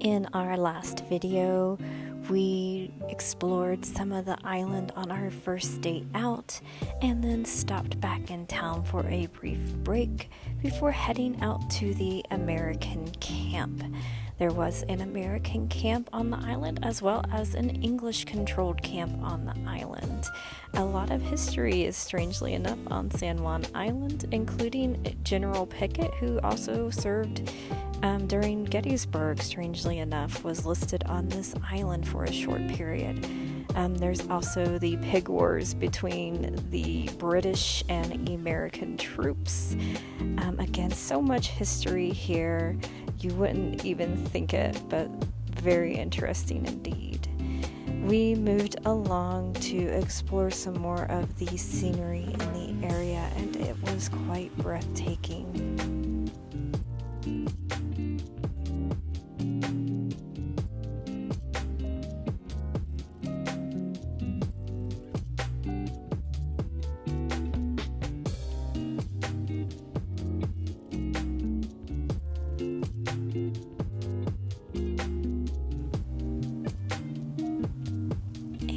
In our last video, we explored some of the island on our first date out and then stopped back in town for a brief break before heading out to the American camp. There was an American camp on the island as well as an English-controlled camp on the island. A lot of history is, strangely enough, on San Juan Island, including General Pickett, who also served during Gettysburg, strangely enough, was listed on this island for a short period. There's also the pig wars between the British and American troops. Again, so much history here. You wouldn't even think it, but very interesting indeed. We moved along to explore some more of the scenery in the area, and it was quite breathtaking.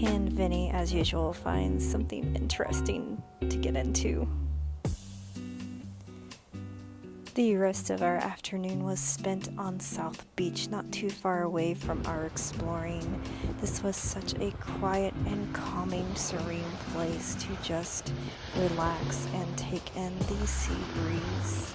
And Vinny, as usual, finds something interesting to get into. The rest of our afternoon was spent on South Beach, not too far away from our exploring. This was such a quiet and calming, serene place to just relax and take in the sea breeze.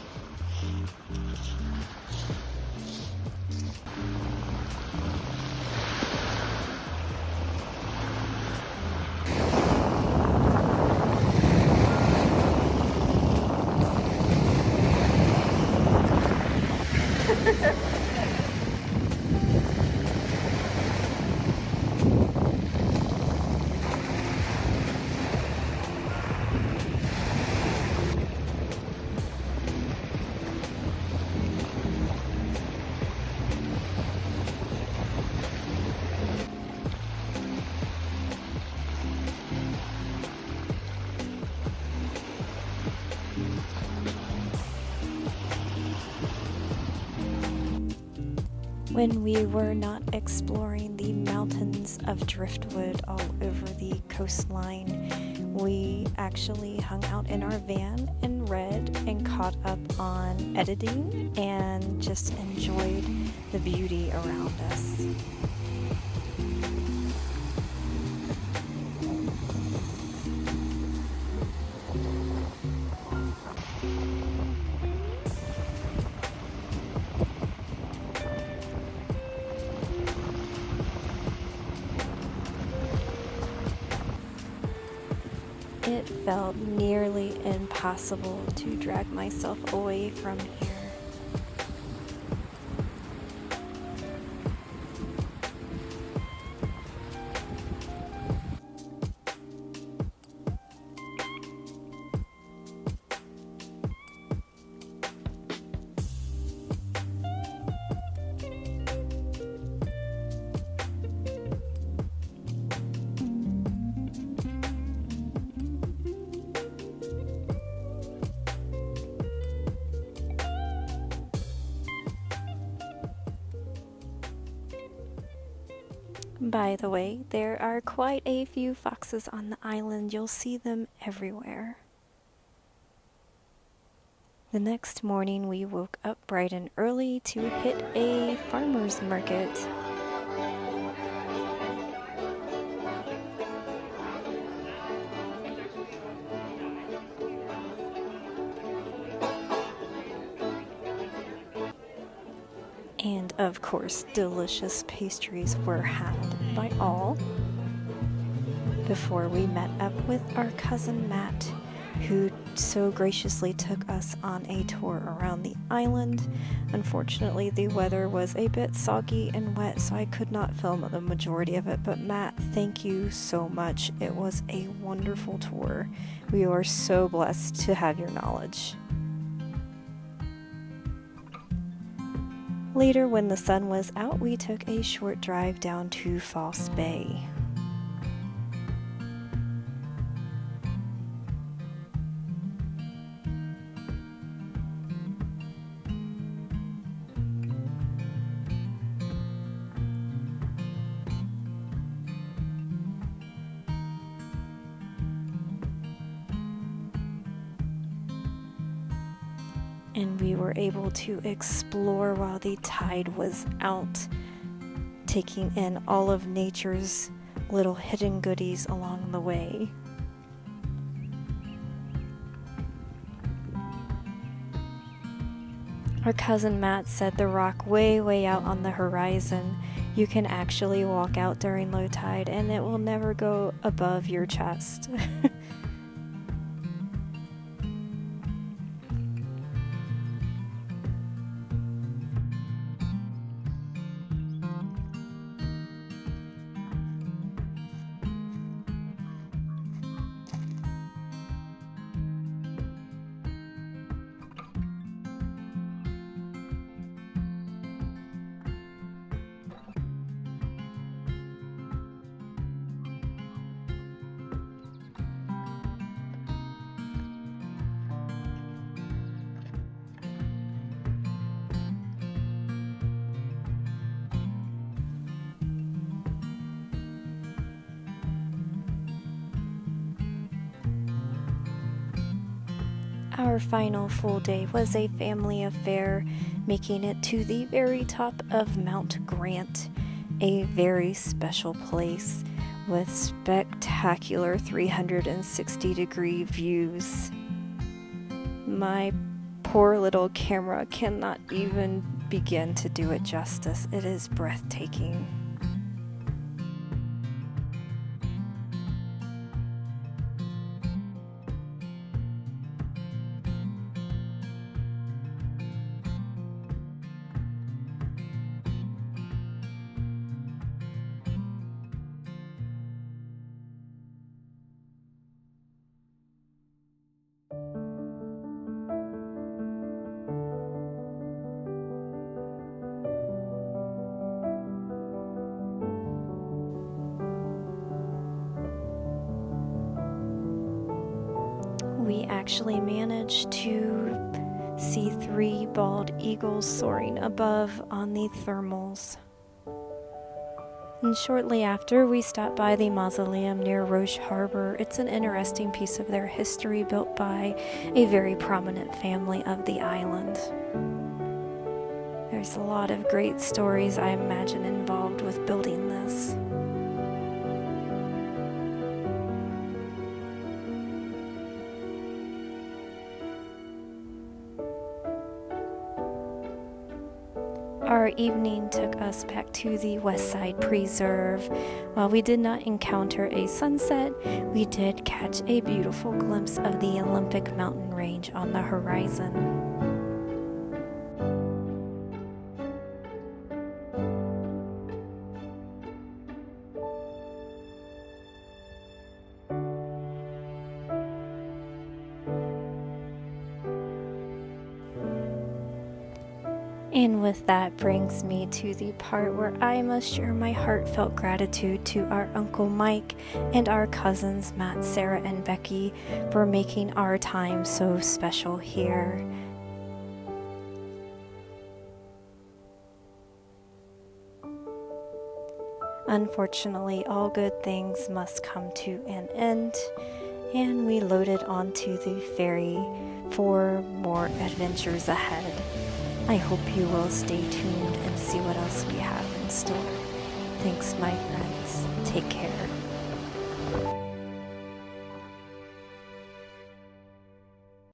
When we were not exploring the mountains of driftwood all over the coastline, we actually hung out in our van and read and caught up on editing and just enjoyed the beauty around us. It felt nearly impossible to drag myself away from here. By the way, there are quite a few foxes on the island. You'll see them everywhere. The next morning we woke up bright and early to hit a farmer's market. And of course, delicious pastries were had by all before we met up with our cousin Matt, who so graciously took us on a tour around the island. Unfortunately, the weather was a bit soggy and wet, so I could not film the majority of it, but Matt, thank you so much. It was a wonderful tour. We are so blessed to have your knowledge. Later, when the sun was out, we took a short drive down to False Bay. and we were able to explore while the tide was out, taking in all of nature's little hidden goodies along the way. Our cousin Matt said the rock way out on the horizon, you can actually walk out during low tide and it will never go above your chest. Our final full day was a family affair, making it to the very top of Mount Grant, a very special place with spectacular 360-degree views. My poor little camera cannot even begin to do it justice. It is breathtaking. We actually managed to see 3 bald eagles soaring above on the thermals. And shortly after, we stopped by the mausoleum near Roche Harbor. It's an interesting piece of their history built by a very prominent family of the island. There's a lot of great stories, I imagine, involved with building this. Our evening took us back to the West Side Preserve. While we did not encounter a sunset, we did catch a beautiful glimpse of the Olympic mountain range on the horizon. And with that brings me to the part where I must share my heartfelt gratitude to our Uncle Mike and our cousins Matt, Sarah, and Becky for making our time so special here. Unfortunately, all good things must come to an end, and we loaded onto the ferry for more adventures ahead. I hope you will stay tuned and see what else we have in store. Thanks, my friends. Take care.